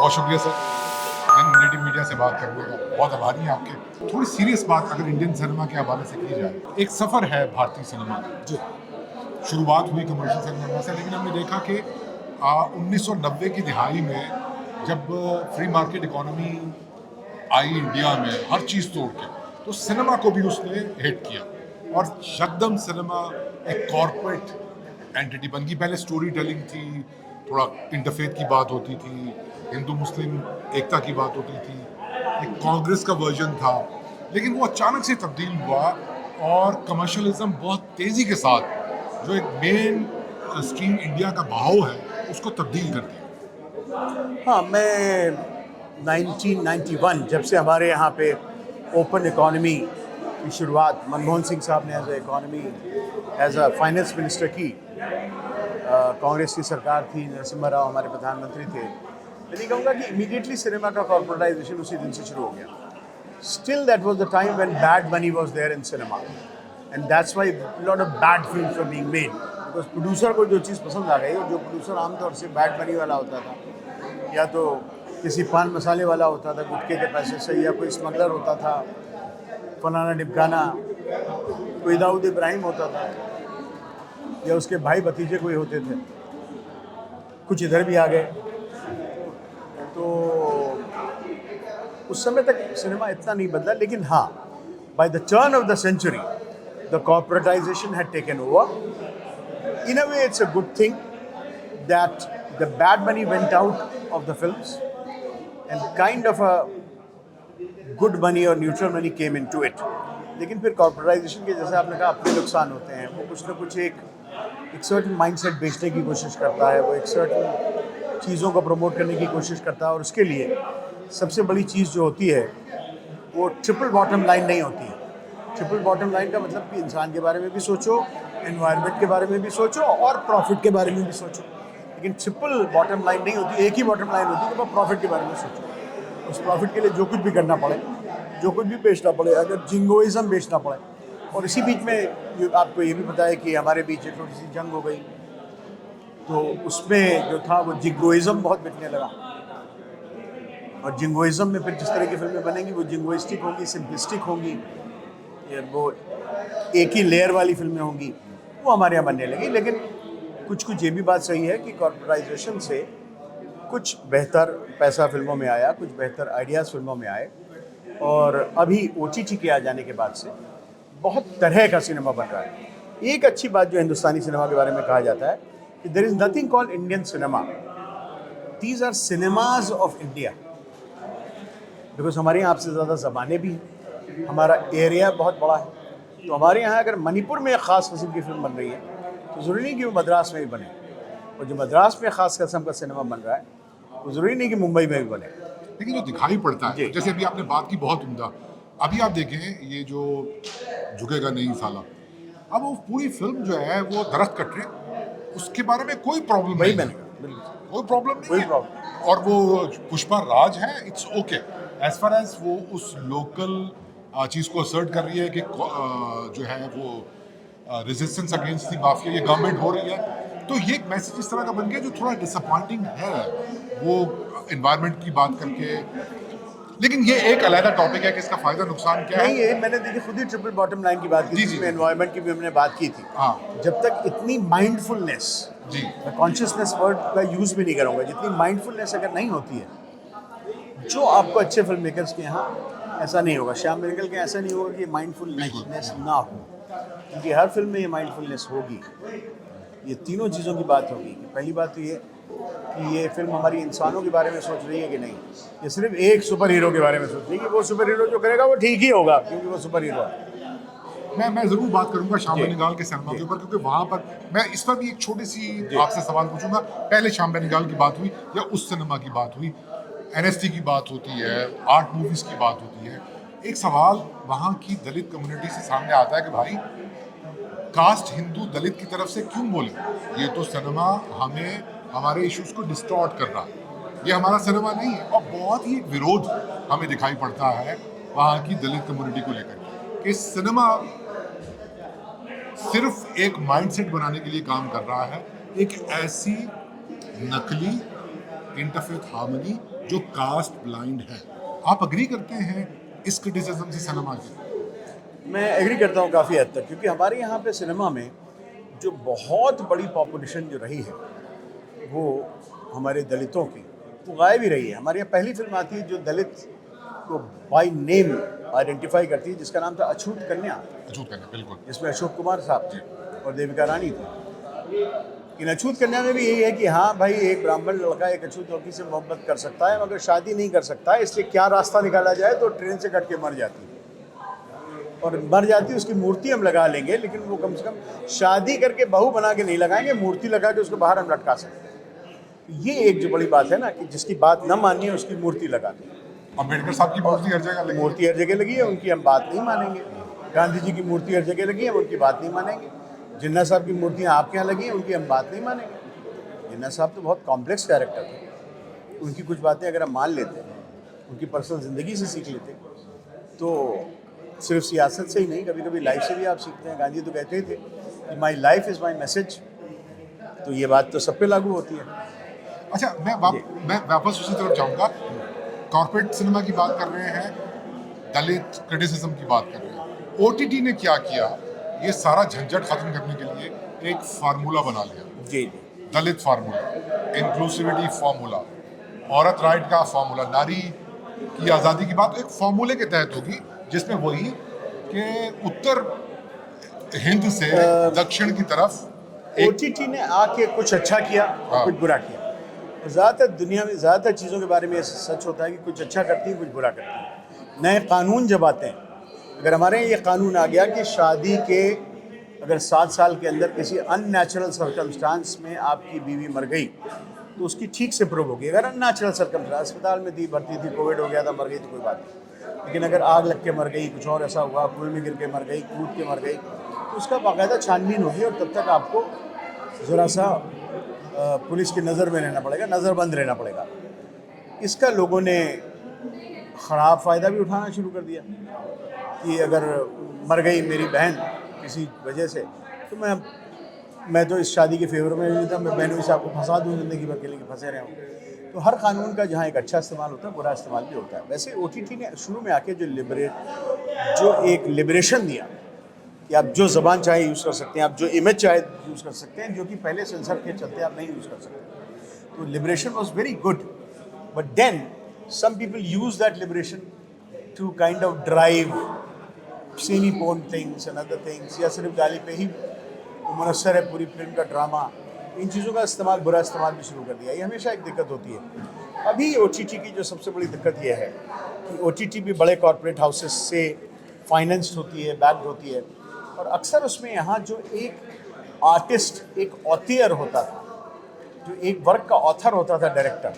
बहुत शुक्रिया sir, native media से बात करने का बहुत आभारी हैं आपके। थोड़ी सीरियस बात अगर इंडियन सिनेमा के हवाले से की जाए, एक सफ़र है भारतीय सिनेमा का। शुरुआत हुई कमर्शियल सिनेमा से, लेकिन हमने देखा कि 1990 की दिहाई में जब free market economy I India में हर चीज़ तोड़ के, तो सिनेमा को भी उसने हिट किया और यकदम सिनेमा एक कॉर्पोरेट एंटिटी बन गई। पहले स्टोरी टेलिंग थी, थोड़ा इंटरफेथ की बात होती थी, हिंदू मुस्लिम एकता की बात होती थी, एक कांग्रेस का वर्जन था, लेकिन वो अचानक से तब्दील हुआ और कमर्शलिज्म बहुत तेज़ी के साथ जो एक मेन स्ट्रीम इंडिया का भाव है उसको तब्दील कर दिया। हाँ, मैं 1991 जब से हमारे यहाँ पे ओपन इकॉनमी की शुरुआत मनमोहन सिंह साहब ने एज अ फाइनेंस मिनिस्टर की, कांग्रेस की सरकार थी, नरसिम्हा राव हमारे प्रधानमंत्री थे। मैं नहीं कहूँगा कि इमीडिएटली सिनेमा का कॉर्पोरेटाइजेशन उसी दिन से शुरू हो गया। Still that was the time when bad money was there in cinema, and that's why a lot of bad films were being made, because producer को जो चीज़ पसंद आ गई, और जो प्रोड्यूसर आमतौर से बैड मनी वाला होता था, या तो किसी पान मसाले वाला होता था गुटखे के पैसे से, या कोई स्मगलर होता था, फलाना डिपकाना, कोई दाऊद इब्राहिम होता था, या उसके भाई भतीजे कोई होते थे, कुछ इधर भी आ गए। तो उस समय तक सिनेमा इतना नहीं बदला, लेकिन हाँ, by the turn of the century the corporatisation had taken over. In a way it's a good thing that the bad money went out of the films and kind of a good money और neutral money came into it. लेकिन फिर corporatisation के, जैसे आपने कहा, अपने नुकसान होते हैं। वो कुछ ना कुछ एक सर्टन माइंडसेट बेचने की कोशिश करता है, वो एक सर्टन चीज़ों को प्रमोट करने की कोशिश करता है, और उसके लिए सबसे बड़ी चीज़ जो होती है वो ट्रिपल बॉटम लाइन नहीं होती है। ट्रिपल बॉटम लाइन का मतलब कि इंसान के बारे में भी सोचो, एनवायरनमेंट के बारे में भी सोचो, और प्रॉफिट के बारे में भी सोचो। लेकिन ट्रिपल बॉटम लाइन नहीं होती, एक ही बॉटम लाइन होती है कि प्रॉफिट के बारे में सोचो। उस प्रॉफिट के लिए जो कुछ भी करना पड़े, जो कुछ भी बेचना पड़े, अगर जिंगोइज़म बेचना पड़े। और इसी बीच में आपको ये भी पता है कि हमारे बीच एक थोड़ी सी जंग हो गई, तो उसमें जो था वो जिंगोइज़म बहुत बिकने लगा। और जिंगोइज़म में फिर जिस तरह की फिल्में बनेंगी वो जिंगोइस्टिक होंगी, सिंपलिस्टिक होंगी, वो एक ही लेयर वाली फिल्में होंगी, वो हमारे यहाँ बनने लगी। लेकिन कुछ ये भी बात सही है कि कॉर्पोरेटाइजेशन से कुछ बेहतर पैसा फिल्मों में आया, कुछ बेहतर आइडियाज़ फिल्मों में आए, और अभी OTT के आ जाने के बाद से बहुत तरह का सिनेमा बन रहा है। एक अच्छी बात जो हिंदुस्तानी सिनेमा के बारे में कहा जाता है कि there is nothing called Indian cinema, these are cinemas of India. Because हमारे यहाँ आपसे ज़्यादा ज़बानें भी हैं, हमारा एरिया बहुत बड़ा है। तो हमारे यहाँ अगर मणिपुर में एक ख़ास किस्म की फिल्म बन रही है, तो ज़रूरी नहीं कि वो मद्रास में भी बने, और जो मद्रास में ख़ास किस्म का सिनेमा बन रहा है, वो ज़रूरी नहीं कि मुंबई में भी बने। लेकिन जो दिखाई पड़ता है, जैसे अभी आपने बात की बहुत उम्दा, अभी आप देखें ये जो झुकेगा नहीं साला, अब वो पूरी फिल्म जो है वो दरख्त कट रहे, उसके बारे में कोई प्रॉब्लम नहीं है, कोई प्रॉब्लम नहीं है। और वो पुष्पा राज है, it's okay as far as वो उस लोकल चीज़ को असर्ट कर रही है कि जो है वो रेजिस्टेंस अगेंस्ट दी माफिया ये गवर्नमेंट हो रही है। तो ये एक मैसेज इस तरह का बन गया जो थोड़ा डिसअपॉइंटिंग है, वो एनवायरनमेंट की बात करके। लेकिन ये एक अलग टॉपिक है कि इसका फायदा नुकसान क्या है। नहीं, ये मैंने देखिए खुद ही ट्रिपल बॉटम लाइन की बात की, जिसमें एनवायरनमेंट की भी हमने बात की थी। हाँ, जब तक इतनी माइंडफुलनेस, जी, मैं कॉन्शियसनेस वर्ड का यूज़ भी नहीं करूँगा, जितनी माइंडफुलनेस अगर नहीं होती है, जो आपको अच्छे फिल्म मेकर्स के यहाँ ऐसा नहीं होगा, श्याम बेनेगल के ऐसा नहीं होगा कि माइंडफुलनेस ना हो, क्योंकि हर फिल्म में ये माइंडफुलनेस होगी। ये तीनों चीज़ों की बात होगी। पहली बात तो ये कि ये फिल्म हमारी इंसानों के बारे में सोच रही है कि नहीं, ये सिर्फ एक सुपर हीरो के बारे में सोच रही है कि वो सुपर हीरो जो करेगा वो ठीक ही होगा, क्योंकि वो सुपर हीरो है। मैं ज़रूर बात करूंगा श्याम बेनेगल के सिनेमा के ऊपर, क्योंकि वहाँ पर मैं इस पर भी एक छोटी सी आपसे सवाल पूछूंगा। पहले श्याम बेनेगल की बात हुई या उस सिनेमा की बात हुई, NST की बात होती है, आर्ट मूवीज़ की बात होती है, एक सवाल वहाँ की दलित कम्युनिटी से सामने आता है कि भाई कास्ट हिंदू दलित की तरफ से क्यों बोले, ये तो सिनेमा हमें हमारे इश्यूज को डिस्टॉर्ट कर रहा है, ये हमारा सिनेमा नहीं है। और बहुत ही एक विरोध हमें दिखाई पड़ता है वहाँ की दलित कम्युनिटी को लेकर कि सिनेमा सिर्फ एक माइंडसेट बनाने के लिए काम कर रहा है, एक ऐसी नकली इंटरफेथ हार्मनी जो कास्ट ब्लाइंड है। आप अग्री करते हैं इस क्रिटिसिज्म से सिनेमा की? मैं एग्री करता हूँ काफ़ी हद तक, क्योंकि हमारे यहाँ पे सिनेमा में जो बहुत बड़ी पॉपुलेशन जो रही है वो हमारे दलितों की, वो गायब ही रही है। हमारे यहाँ पहली फिल्म आती है जो दलित को बाय नेम आइडेंटिफाई करती है, जिसका नाम था अछूत कन्या, अछूत कन्या, बिल्कुल। जिसमें अशोक कुमार साहब थे और देविका रानी थी। इन अछूत कन्या में भी यही है कि हाँ भाई, एक ब्राह्मण लड़का एक अछूत लड़की से मोहब्बत कर सकता है मगर शादी नहीं कर सकता है, इसलिए क्या रास्ता निकाला जाए, तो ट्रेन से कट के मर जाती है। और मर जाती, उसकी मूर्ति हम लगा लेंगे, लेकिन वो कम से कम शादी करके बहू बना के नहीं लगाएंगे, मूर्ति लगा के उसको बाहर हम लटका सकते हैं। ये एक जो बड़ी बात है ना, कि जिसकी बात न मानिए उसकी मूर्ति लगा दें। अम्बेडकर साहब की मूर्ति हर जगह लगी, मूर्ति हर जगह लगी है, उनकी हम बात नहीं मानेंगे। गांधी जी की मूर्ति हर जगह लगी है, उनकी बात नहीं मानेंगे। जिन्ना साहब की मूर्तियाँ आपके यहाँ लगी हैं, उनकी हम बात नहीं मानेंगे। जिन्ना साहब तो बहुत कॉम्प्लेक्स कैरेक्टर थे, उनकी कुछ बातें अगर हम मान लेते, उनकी पर्सनल ज़िंदगी से सीख लेते, तो सिर्फ सियासत से ही नहीं, कभी कभी लाइफ से भी आप सीखते हैं। गांधी तो कहते ही थे कि my life is my message, तो ये बात तो सब पे लागू होती है। अच्छा, मैं वापस उसी तरफ जाऊंगा। कॉर्पोरेट सिनेमा की बात कर रहे हैं, दलित क्रिटिसिज्म की बात कर रहे हैं। ओटीटी ने क्या किया, ये सारा झंझट खत्म करने के लिए एक फार्मूला बना लिया। जी, दलित फार्मूला, इंक्लूसिविटी फार्मूला, औरत राइट का फार्मूला, नारी की आज़ादी की बात एक फार्मूले के तहत होगी, जिसमें वही कि उत्तर हिंद से दक्षिण की तरफ ओटीटी ने आके कुछ अच्छा किया और कुछ बुरा किया। ज़्यादातर दुनिया में ज़्यादातर चीज़ों के बारे में सच होता है कि कुछ अच्छा करती है, कुछ बुरा करती है। नए कानून जब आते हैं, अगर हमारे यहाँ ये कानून आ गया कि शादी के अगर 7 साल के अंदर किसी अननेचुरल सर्कमस्टांस में आपकी बीवी मर गई, तो उसकी ठीक से प्रूव होगी। अगर अननेचुरल सर्कमस्टांस, अस्पताल में थी, भर्ती थी, कोविड हो गया था, मर गई, तो कोई बात नहीं। लेकिन अगर आग लग के मर गई, कुछ और ऐसा हुआ, कुएं में गिर के मर गई, कूद के मर गई, तो उसका बाकायदा छानबीन होगी और तब तक आपको ज़रा सा पुलिस की नज़र में रहना पड़ेगा, नज़रबंद रहना पड़ेगा। इसका लोगों ने ख़राब फ़ायदा भी उठाना शुरू कर दिया कि अगर मर गई मेरी बहन किसी वजह से, तो मैं तो इस शादी के फेवर में नहीं था, मैं बहनों से आपको फंसा दूँ ज़िंदगी भर के लिए, फंसे रहे हूँ। तो हर कानून का जहाँ एक अच्छा इस्तेमाल होता है, बुरा इस्तेमाल भी होता है। वैसे ओटीटी ने शुरू में आके जो एक लिबरेशन दिया कि आप जो ज़बान चाहे यूज़ कर सकते हैं, आप जो इमेज चाहे यूज़ कर सकते हैं, जो कि पहले सेंसर के चलते आप नहीं यूज़ कर सकते। तो liberation was very good, but then some people use that liberation to kind of drive seeny porn things and other things, या सिर्फ गाली पे ही मुनस्सर है पूरी फिल्म का ड्रामा। इन चीज़ों का इस्तेमाल, बुरा इस्तेमाल भी शुरू कर दिया। ये हमेशा एक दिक्कत होती है। अभी ओटीटी की जो सबसे बड़ी दिक्कत ये है कि ओटीटी भी बड़े कॉर्पोरेट हाउसेस से फाइनेंस्ड होती है, बैक्ड होती है, और अक्सर उसमें यहाँ जो एक आर्टिस्ट, एक ऑथियर होता था, जो एक वर्क का ऑथर होता था, डायरेक्टर,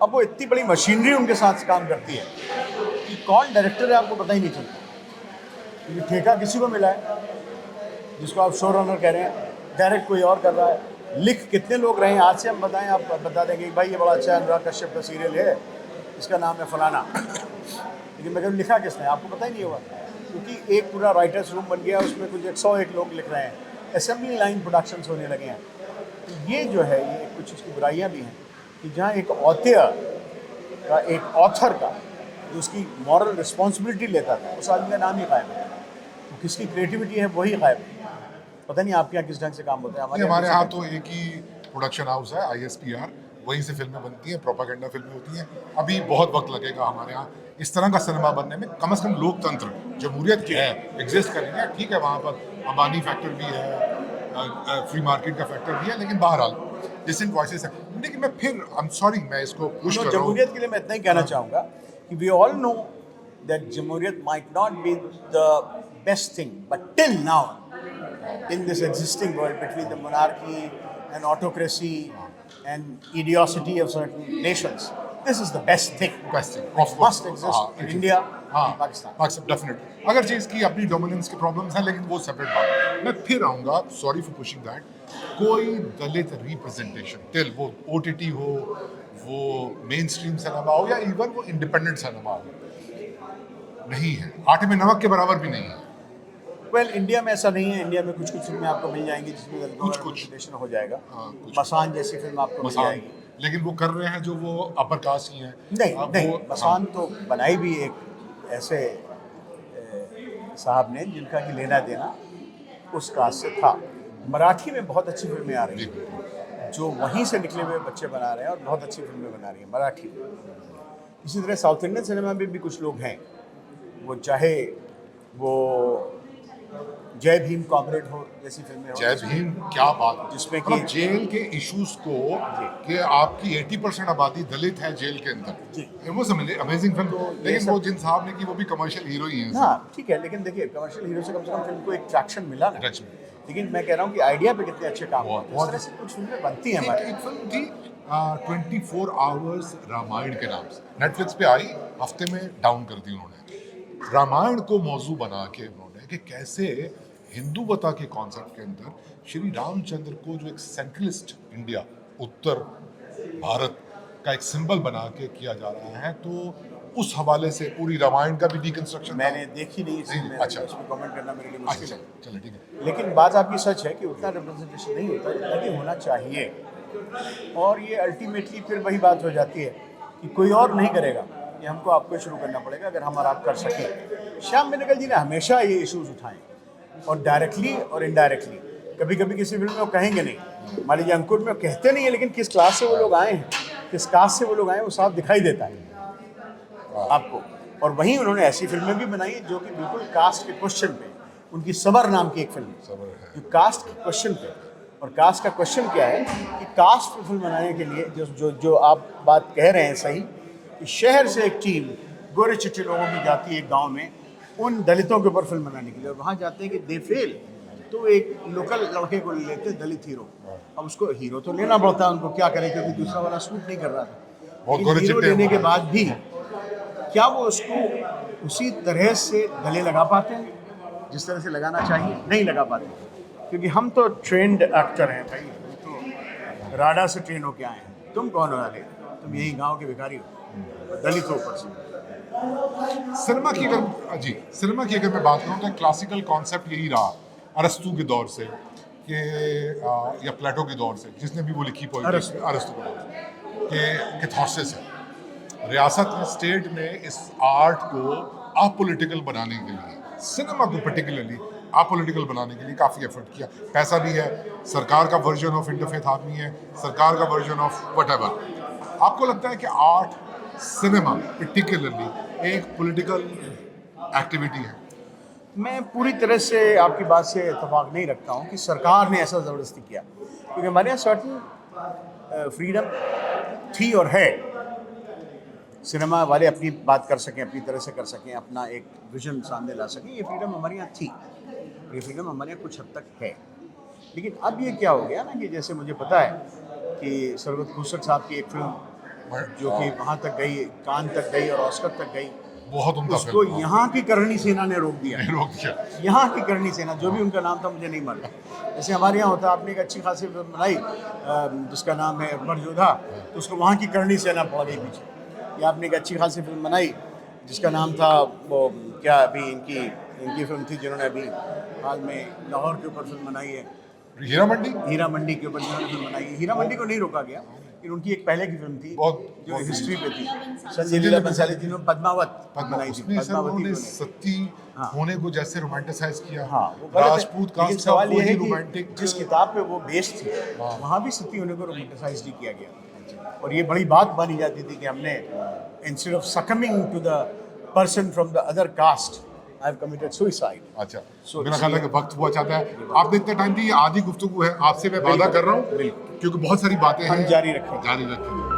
अब वो इतनी बड़ी मशीनरी उनके साथ काम करती है कि कौन डायरेक्टर है आपको पता ही नहीं चलता, क्योंकि ठेका किसी को मिला है, जिसको आप शो रनर कह रहे हैं, डायरेक्ट कोई और कर रहा है। लिख कितने लोग रहे हैं, आज से हम बताएं, आप बता देंगे भाई ये बड़ा अच्छा अनुराग कश्यप का सीरियल है, इसका नाम है फलाना, लेकिन मगर लिखा किसने आपको पता ही नहीं होगा, क्योंकि एक पूरा राइटर्स रूम बन गया, उसमें कुछ 101 लोग लिख रहे हैं, असेंबली लाइन प्रोडक्शंस होने लगे हैं। तो ये जो है, ये कुछ उसकी बुराइयाँ भी हैं कि जहाँ एक ऑथियर का, एक ऑथर का, जो उसकी मॉरल रिस्पॉन्सिबिलिटी लेता था, उस आदमी का नाम ही गायब है। तो किसकी क्रिएटिविटी है वही गायब है। पता नहीं आपके यहाँ किस ढंग से काम होता है। हमारे यहाँ तो एक ही प्रोडक्शन हाउस है, ISPR, वहीं से फिल्में बनती हैं, प्रोपागेंडा फिल्में होती हैं। अभी बहुत वक्त लगेगा हमारे यहाँ इस तरह का सिनेमा बनने में। कम से कम लोकतंत्र, जमहूरियत की है, एग्जिस्ट करेंगे, ठीक है, वहाँ पर अबानी फैक्टर भी है, फ्री मार्केट का फैक्टर भी है, लेकिन बहरहाल डिसेंट वॉइसेस है। लेकिन मैं फिर आई एम सॉरी, मैं इसको पुश कर रहा हूँ। जमहूरियत के लिए मैं इतना ही कहना चाहूँगा कि वी ऑल नो दैट जमहूरियत might not be the best thing, but till now in this existing world, between the monarchy and autocracy and idiocy of certain nations, this is the best thing. Best thing, of course. Must exist in India and Pakistan. Definitely. अगर चीज़ की अपनी dominance के problems हैं, लेकिन वो separate बात है। मैं फिर आऊँगा, सॉरी फॉर पुशिंग दैट, कोई दलित रिप्रेजेंटेशन टिल वो OTT हो, वो मेन स्ट्रीम सिनेमा हो, या इवन वो इंडिपेंडेंट सिनेमा हो, नहीं है। आटे में नमक के बराबर भी नहीं है। वेल, इंडिया में ऐसा नहीं है। इंडिया में कुछ फिल्में आपको मिल जाएंगी जिसमें कुछ हो जाएगा। मसान जैसी फिल्म आपको मिल जाएगी, लेकिन वो कर रहे हैं जो वो अपर कास्ट ही हैं। नहीं अब नहीं, वो- मसान तो बनाई भी एक ऐसे साहब ने जिनका कि लेना देना उस कास्ट से था। मराठी में बहुत अच्छी फिल्में आ रही हैं जो वहीं से निकले हुए बच्चे बना रहे हैं और बहुत अच्छी फिल्में बना रही हैं मराठी में। इसी तरह साउथ इंडियन सिनेमा में भी कुछ लोग हैं, वो चाहे वो जय भीम कॉमरेड हो जैसी फिल्में हो, जय भीम क्या बात है। जिसमें कि- मतलब जेल के इश्यूज को कि आपकी 80% आबादी दलित है जेल के अंदर, जी। वो समझ अमेजिंग फिल्म। तो ये लेकिन सब- वो जिन साहब ने की वो भी कमर्शियल हीरो ही हैं। हाँ ठीक है, लेकिन देखिए कमर्शियल हीरो से कम फिल्म को एक ट्रैक्शन मिला ना। सच में। लेकिन मैं कह रहा हूँ कि आइडिया पे कितने अच्छे काम बहुत- होते हैं। इस तरह से कुछ फिल्में बनती हैं हमारे। एक फिल्म थी 24 आवर्स रामायण के नाम से, नेटफ्लिक्स पे आई, हफ्ते में डाउन कर दी उन्होंने। रामायण को मौजू बना के उन्होंने कि कैसे हिंदुवता के कॉन्सेप्ट के अंदर श्री रामचंद्र को जो एक सेंट्रलिस्ट इंडिया, उत्तर भारत का एक सिंबल बना के किया जा रहा है, तो उस हवाले से पूरी रामायण का भी डिकंस्ट्रक्शन मैंने देखी नहीं इसलिए जी, मैं अच्छा। उस पर कमेंट करना मेरे लिए मुश्किल अच्छा है। चलो ठीक है। लेकिन बात आपकी सच है कि उतना रिप्रेजेंटेशन नहीं होता जितना कि होना चाहिए। और ये अल्टीमेटली फिर वही बात हो जाती है कि कोई और नहीं करेगा, ये हमको आपको शुरू करना पड़ेगा अगर हम और आप कर सकें। श्याम बेनेगल जी ने हमेशा ये इश्यूज उठाए और डायरेक्टली और इनडायरेक्टली। कभी कभी किसी फिल्म में वो कहेंगे नहीं, मान लीजिए अंकुर में वो कहते नहीं है, लेकिन किस क्लास से वो लोग आए हैं, किस कास्ट से वो लोग आए हैं, वो साफ दिखाई देता है आपको। और वहीं उन्होंने ऐसी फिल्में भी बनाई जो कि बिल्कुल कास्ट के क्वेश्चन पे, उनकी सबर नाम की एक फिल्म सबर है। जो कास्ट के क्वेश्चन पे, और कास्ट का क्वेश्चन क्या है कि कास्ट पे फिल्म बनाने के लिए जो जो जो आप बात कह रहे हैं सही, कि शहर से एक टीम गोरे चिट्टे लोगों की जाती है एक गांव में उन दलितों के ऊपर फिल्म बनाने के लिए, और वहाँ जाते हैं कि दे फेल, तो एक लोकल लड़के को ले लेते दलित हीरो। अब उसको हीरो तो लेना पड़ता है, उनको क्या करें क्योंकि दूसरा वाला सूट नहीं कर रहा था। बहुत लेकिन गोरे हीरो चिट्टे लेने के हैं। बाद भी क्या वो उसको उसी तरह से गले लगा पाते हैं जिस तरह से लगाना चाहिए? नहीं लगा पाते, क्योंकि हम तो ट्रेंड एक्टर हैं भाई, हम तो राडा से ट्रेन होके आए हैं। तुम कौन हो वाले? तुम यही गांव के भिखारी हो, दलित हो ऊपर से। सिनेमा की अगर मैं बात करूँ तो क्लासिकल कॉन्सेप्ट यही रहा अरस्तु के दौर से कि या प्लेटो के दौर से, जिसने भी वो लिखी पोएट्री अरस्तु के दौर से, कि कैथार्सिस है। रियासत ने, स्टेट ने इस आर्ट को अपोलिटिकल बनाने के लिए, सिनेमा को पर्टिकुलरली अपोलिटिकल बनाने के लिए काफ़ी एफर्ट किया। पैसा भी है, सरकार का वर्जन ऑफ इंटरफेथ आदमी है, सरकार का वर्जन ऑफ व्हाटएवर। आपको लगता है कि आर्ट, सिनेमा पर्टिकुलरली एक पॉलिटिकल एक्टिविटी है? मैं पूरी तरह से आपकी बात से इत्तेफाक नहीं रखता हूँ कि सरकार ने ऐसा ज़बरदस्ती किया, क्योंकि हमारे यहाँ सर्टन फ्रीडम थी और है। सिनेमा वाले अपनी बात कर सकें, अपनी तरह से कर सकें, अपना एक विजन सामने ला सकें, ये फ्रीडम हमारे यहाँ थी, ये फ्रीडम हमारे यहाँ कुछ हद तक है। लेकिन अब ये क्या हो गया ना कि जैसे मुझे पता है कि सरवत खुसर साहब की एक फिल्म जो कि वहाँ तक गई, कान तक गई और ऑस्कर तक गई, बहुत उम्दा उसको फिल्म। यहाँ की करणी सेना ने रोक दिया। रोक दिया। यहाँ की करणी सेना, जो भी उनका नाम था मुझे नहीं मालूम। जैसे हमारे यहाँ होता है, आपने एक अच्छी खासी फिल्म बनाई जिसका नाम है अकबर जोधा, तो उसको वहाँ की करणी सेना पड़ गई पीछे। या आपने एक अच्छी खासी फिल्म बनाई जिसका नाम था वो क्या, अभी इनकी फिल्म थी जिन्होंने अभी हाल में लाहौर के ऊपर फिल्म बनाई है, हीरा मंडी। हीरा मंडी के ऊपर जिन्होंने फिल्म बनाई है। हीरा मंडी को नहीं रोका गया, लेकिन उनकी एक पहले की फिल्म थी जो हिस्ट्री पे थी, संजय लीला बंसाली, जिन्होंने पद्मावत बनाई थी। उसमें सर उन्होंने को सती होने को जैसे रोमांटिसाइज किया। हाँ, वो गलत है। राजपूत लेकिन कास्ट का सवाल ये है रोमांटिक, कि जिस किताब पे वो बेस्ड थी वहाँ भी सती होने को रोमांटिसाइज नहीं किया गया, और ये बड़ी बात मानी जाती थी कि हमने instead of succumbing to the person from the other caste I have committed suicide. अच्छा, मेरा ख्याल है कि वक्त हुआ चाहता है। आपने इतना टाइम दी, आधी गुफ्तगू है आपसे, मैं वादा कर रहा हूँ क्योंकि बहुत सारी बातें हम हैं, जारी रखें। जारी रखेंगे।